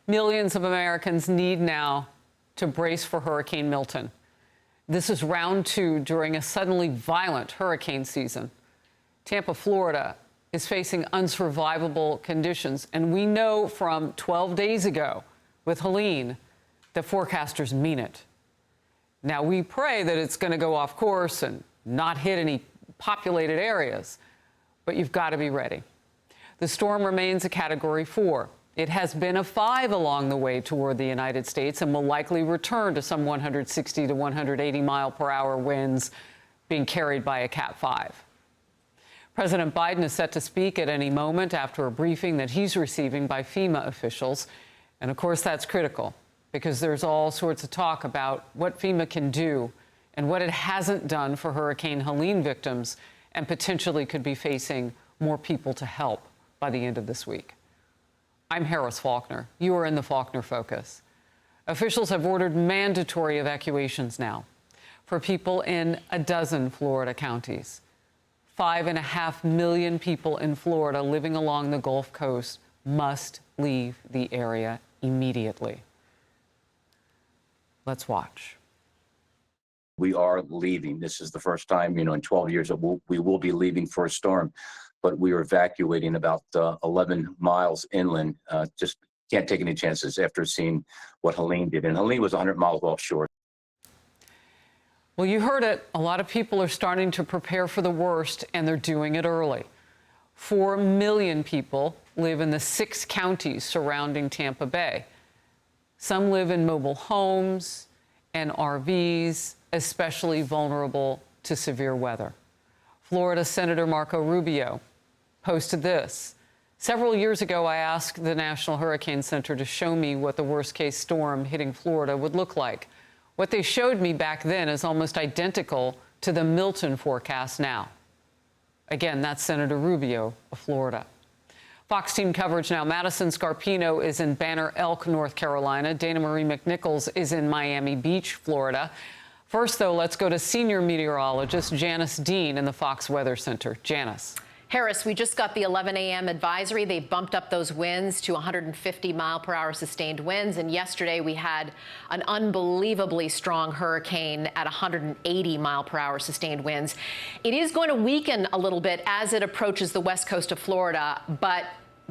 Millions of Americans need now to brace for Hurricane Milton. This is round 2 during a suddenly violent hurricane season. Tampa, Florida is facing unsurvivable conditions, and we know from 12 days ago with Helene that forecasters mean it. Now, we pray that it's going to go off course and not hit any populated areas, but you've got to be ready. The storm remains a Category 4. It has been a 5 along the way toward the United States and will likely return to some 160 to 180 mile per hour winds, being carried by a Cat 5. President Biden is set to speak at any moment after a briefing that he's receiving by FEMA officials. And of course, that's critical because there's all sorts of talk about what FEMA can do and what it hasn't done for Hurricane Helene victims, and potentially could be facing more people to help by the end of this week. I'm Harris Faulkner. You are in the Faulkner Focus. Officials have ordered mandatory evacuations now for people in a dozen Florida counties. 5.5 million people in Florida living along the Gulf Coast must leave the area immediately. Let's watch. We are leaving. This is the first time, in 12 years that we will be leaving for a storm. But we are evacuating about 11 miles inland. Just can't take any chances after seeing what Helene did. And Helene was 100 miles offshore. Well, you heard it. A lot of people are starting to prepare for the worst, and they're doing it early. 4 million people live in the 6 counties surrounding Tampa Bay. Some live in mobile homes and RVs, especially vulnerable to severe weather. Florida Senator Marco Rubio posted this. Several years ago, I asked the National Hurricane Center to show me what the worst-case storm hitting Florida would look like. What they showed me back then is almost identical to the Milton forecast now. Again, that's Senator Rubio of Florida. Fox team coverage now. Madison Scarpino is in Banner Elk, North Carolina. Dana Marie McNichols is in Miami Beach, Florida. First, though, let's go to senior meteorologist Janice Dean in the Fox Weather Center. Janice. Harris, we just got the 11 a.m. advisory. They bumped up those winds to 150 mile per hour sustained winds. And yesterday we had an unbelievably strong hurricane at 180 mile per hour sustained winds. It is going to weaken a little bit as it approaches the west coast of Florida, but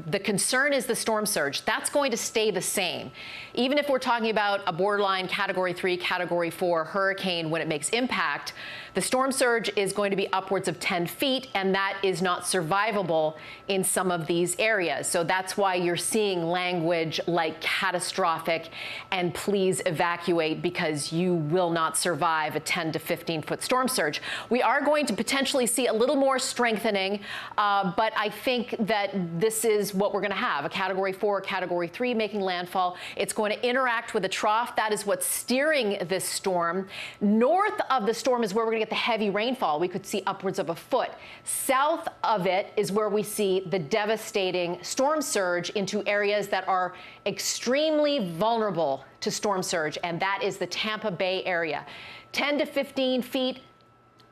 the concern is the storm surge. That's going to stay the same. Even if we're talking about a borderline Category 3, Category 4 hurricane when it makes impact, the storm surge is going to be upwards of 10 feet, and that is not survivable in some of these areas. So that's why you're seeing language like catastrophic and please evacuate, because you will not survive a 10 to 15-foot storm surge. We are going to potentially see a little more strengthening, but I think that this is what we're going to have, a Category 4, Category 3 making landfall. It's going to interact with a trough. That is what's steering this storm. North of the storm is where we're going to get the heavy rainfall. We could see upwards of a foot. South of it is where we see the devastating storm surge into areas that are extremely vulnerable to storm surge, and that is the Tampa Bay area. 10 to 15 feet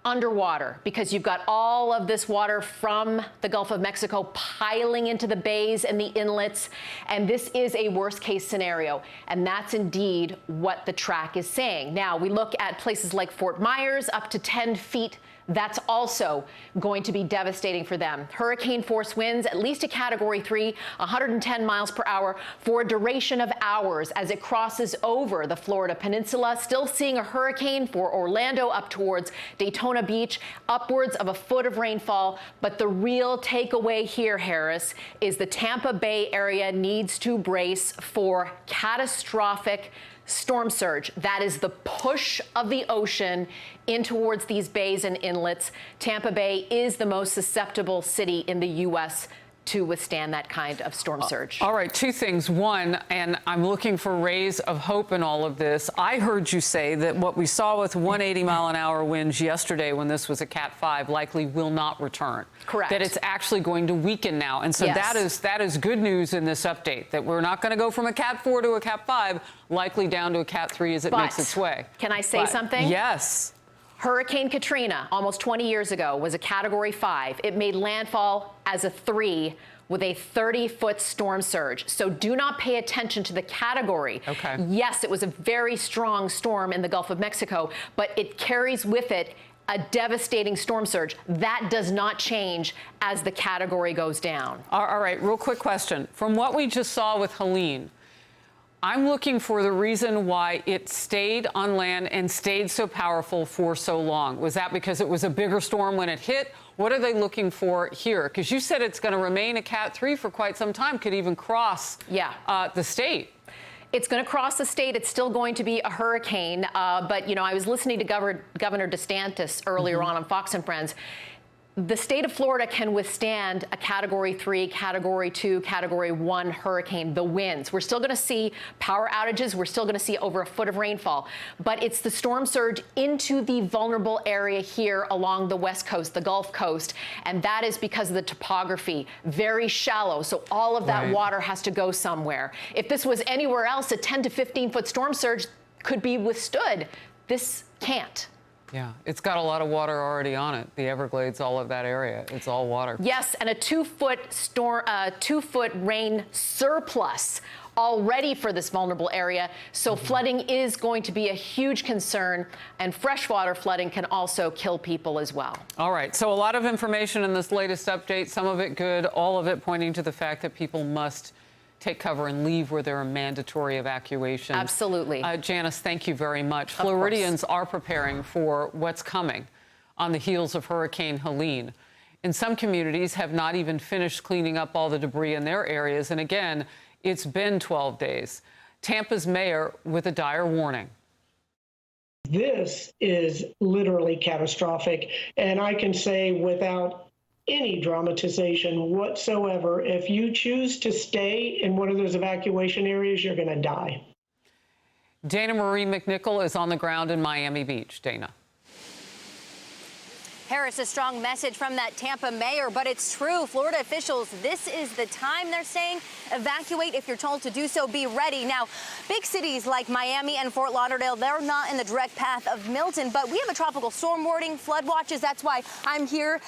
underwater, because you've got all of this water from the Gulf of Mexico piling into the bays and the inlets, and this is a worst case scenario, and that's indeed what the track is saying. Now, we look at places like Fort Myers, up to 10 feet. That's also going to be devastating for them. Hurricane force winds, at least a Category 3, 110 miles per hour for a duration of hours as it crosses over the Florida Peninsula. Still seeing a hurricane for Orlando up towards Daytona Beach, upwards of a foot of rainfall. But the real takeaway here, Harris, is the Tampa Bay area needs to brace for catastrophic storm surge. That is the push of the ocean in towards these bays and inlets. Tampa Bay is the most susceptible city in the U.S. to withstand that kind of storm surge. All right, 2 things. One, and I'm looking for rays of hope in all of this. I heard you say that what we saw with 180 mile an hour winds yesterday when this was a Cat 5 likely will not return. Correct. That it's actually going to weaken now. And so Yes. that is good news in this update, that we're not going to go from a Cat 4 to a Cat 5, likely down to a Cat 3 as it makes its way. Can I say something? Yes. Hurricane Katrina, almost 20 years ago, was a Category 5. It made landfall as a 3 with a 30-foot storm surge. So do not pay attention to the category. Okay. Yes, it was a very strong storm in the Gulf of Mexico, but it carries with it a devastating storm surge. That does not change as the category goes down. All right, real quick question. From what we just saw with Helene, I'm looking for the reason why it stayed on land and stayed so powerful for so long. Was that because it was a bigger storm when it hit? What are they looking for here? Because you said it's going to remain a Cat 3 for quite some time, could even cross the state. It's going to cross the state. It's still going to be a hurricane. But, you know, I was listening to Governor DeSantis earlier on Fox and Friends. The state of Florida can withstand a Category 3, Category 2, Category 1 hurricane, the winds. We're still going to see power outages. We're still going to see over a foot of rainfall. But it's the storm surge into the vulnerable area here along the West Coast, the Gulf Coast. And that is because of the topography, very shallow. So all of that water has to go somewhere. If this was anywhere else, a 10 to 15-foot storm surge could be withstood. This can't. Yeah, it's got a lot of water already on it. The Everglades, all of that area, it's all water. Yes, and a 2-foot rain surplus already for this vulnerable area. So flooding is going to be a huge concern, and freshwater flooding can also kill people as well. All right, so a lot of information in this latest update, some of it good, all of it pointing to the fact that people must take cover and leave where there are mandatory evacuations. Absolutely. Janice, thank you very much. Floridians are preparing for what's coming on the heels of Hurricane Helene. And some communities have not even finished cleaning up all the debris in their areas. And again, it's been 12 days. Tampa's mayor with a dire warning. This is literally catastrophic. And I can say without any dramatization whatsoever, if you choose to stay in one of those evacuation areas, you're going to die. Dana Marie McNichol is on the ground in Miami Beach. Dana. Harris, a strong message from that Tampa mayor, but it's true. Florida officials, this is the time, they're saying. Evacuate if you're told to do so. Be ready. Now, big cities like Miami and Fort Lauderdale, they're not in the direct path of Milton, but we have a tropical storm warning, flood watches. That's why I'm here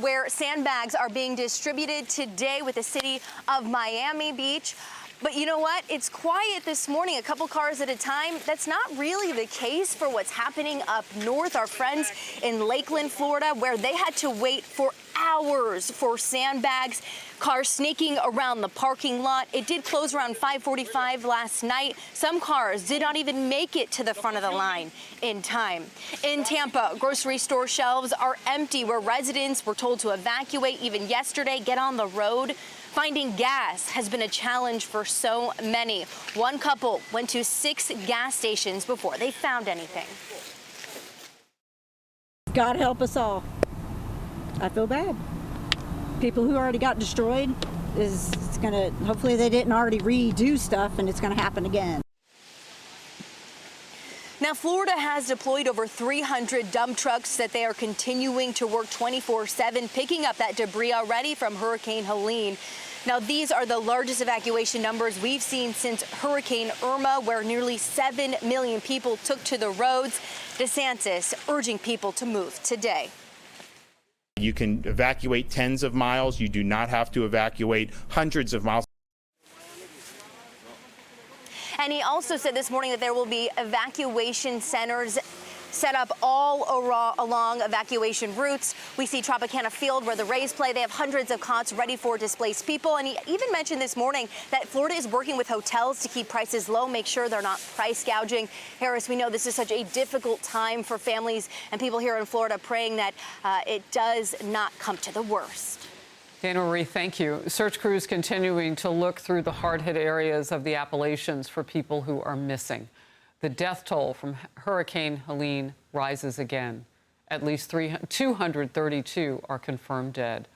where sandbags are being distributed today with the city of Miami Beach. But you know what? It's quiet this morning, a couple cars at a time. That's not really the case for what's happening up north. Our friends in Lakeland, Florida, where they had to wait for hours for sandbags, cars sneaking around the parking lot. It did close around 5:45 last night. Some cars did not even make it to the front of the line in time. In Tampa, grocery store shelves are empty where residents were told to evacuate even yesterday, get on the road. Finding gas has been a challenge for so many. One couple went to 6 gas stations before they found anything. God help us all. I feel bad. People who already got destroyed it's gonna, hopefully they didn't already redo stuff and it's gonna happen again. Now, Florida has deployed over 300 dump trucks that they are continuing to work 24/7, picking up that debris already from Hurricane Helene. Now, these are the largest evacuation numbers we've seen since Hurricane Irma, where nearly 7 million people took to the roads. DeSantis urging people to move today. You can evacuate tens of miles. You do not have to evacuate hundreds of miles. And he also said this morning that there will be evacuation centers set up all along evacuation routes. We see Tropicana Field where the Rays play. They have hundreds of cots ready for displaced people. And he even mentioned this morning that Florida is working with hotels to keep prices low, make sure they're not price gouging. Harris, we know this is such a difficult time for families and people here in Florida, praying that it does not come to the worst. Dana Marie, thank you. Search crews continuing to look through the hard-hit areas of the Appalachians for people who are missing. The death toll from Hurricane Helene rises again. At least 232 are confirmed dead.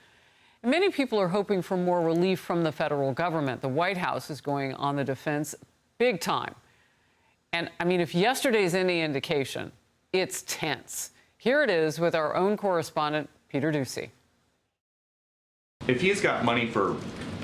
And many people are hoping for more relief from the federal government. The White House is going on the defense big time. And I mean, if yesterday's any indication, it's tense. Here it is with our own correspondent, Peter Ducey. If he's got money for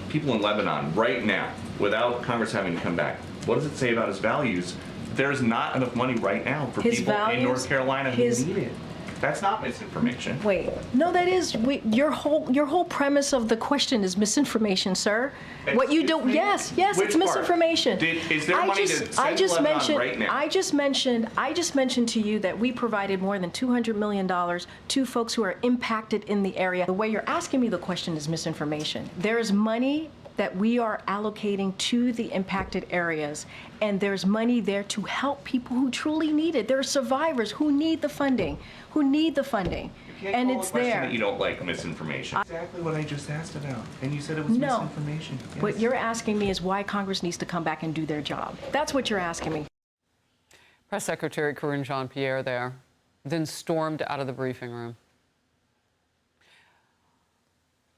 people in Lebanon right now, without Congress having to come back, what does it say about his values? There's not enough money right now for people in North Carolina who need it. That's not misinformation. Wait, no, that is your whole premise of the question is misinformation, sir. What you do? Yes, Which it's misinformation. Is there money to send Lebanon right now? I just mentioned to you that we provided more than $200 million to folks who are impacted in the area. The way you're asking me the question is misinformation. There is money that we are allocating to the impacted areas, and there's money there to help people who truly need it. There are survivors who need the funding, and it's there. That you don't like misinformation. Exactly what I just asked about, and you said it was misinformation. Yes. What you're asking me is why Congress needs to come back and do their job. That's what you're asking me. Press Secretary Karine Jean-Pierre there, then stormed out of the briefing room.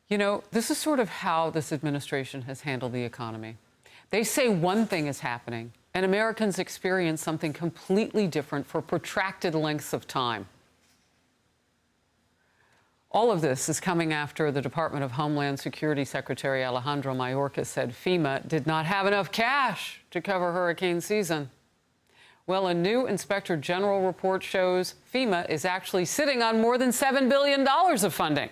You know, this is sort of how this administration has handled the economy. They say one thing is happening, and Americans experience something completely different for protracted lengths of time. All of this is coming after the Department of Homeland Security Secretary Alejandro Mayorkas said FEMA did not have enough cash to cover hurricane season. Well, a new Inspector General report shows FEMA is actually sitting on more than $7 billion of funding,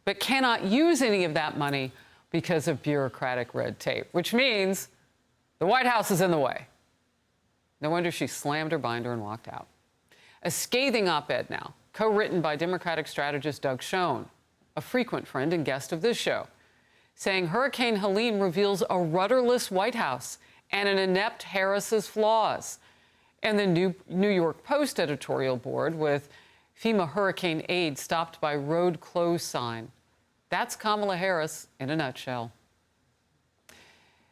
but cannot use any of that money because of bureaucratic red tape, which means the White House is in the way. No wonder she slammed her binder and walked out. A scathing op-ed now, co-written by Democratic strategist Doug Schoen, a frequent friend and guest of this show, saying Hurricane Helene reveals a rudderless White House and an inept Harris's flaws. And the New York Post editorial board with FEMA hurricane aid stopped by road closed sign. That's Kamala Harris in a nutshell.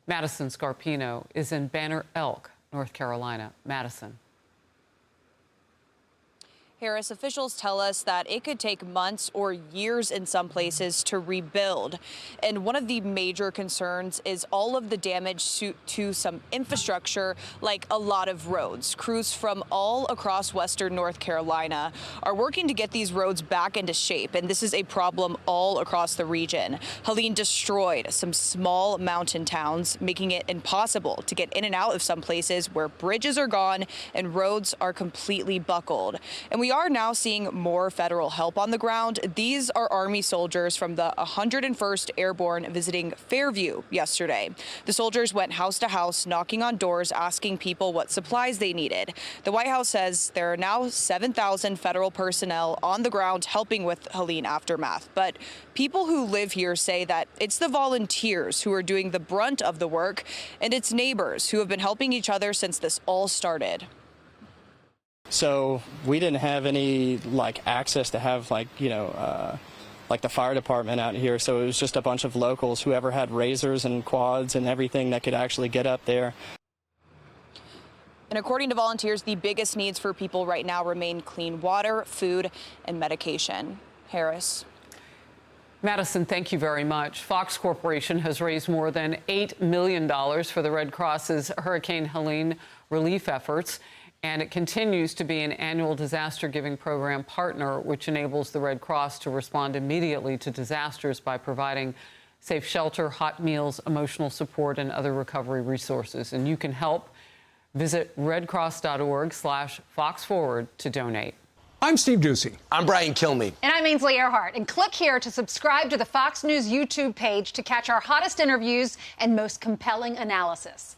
Madison Scarpino is in Banner Elk, North Carolina. Madison. Harris, officials tell us that it could take months or years in some places to rebuild. And one of the major concerns is all of the damage to some infrastructure, like a lot of roads. Crews from all across western North Carolina are working to get these roads back into shape, and this is a problem all across the region. Helene destroyed some small mountain towns, making it impossible to get in and out of some places where bridges are gone and roads are completely buckled. And we are now seeing more federal help on the ground. These are Army soldiers from the 101st Airborne visiting Fairview yesterday. The soldiers went house to house, knocking on doors, asking people what supplies they needed. The White House says there are now 7,000 federal personnel on the ground helping with Helene aftermath. But people who live here say that it's the volunteers who are doing the brunt of the work, and it's neighbors who have been helping each other since this all started. So we didn't have any access to have like the fire department out here. So it was just a bunch of locals, whoever had razors and quads and everything that could actually get up there. And according to volunteers, the biggest needs for people right now remain clean water, food, and medication. Harris. Madison, thank you very much. Fox Corporation has raised more than $8 million for the Red Cross's Hurricane Helene relief efforts. And it continues to be an annual disaster giving program partner, which enables the Red Cross to respond immediately to disasters by providing safe shelter, hot meals, emotional support, and other recovery resources. And you can help. Visit redcross.org/FoxForward to donate. I'm Steve Doocy. I'm Brian Kilmeade. And I'm Ainsley Earhart. And click here to subscribe to the Fox News YouTube page to catch our hottest interviews and most compelling analysis.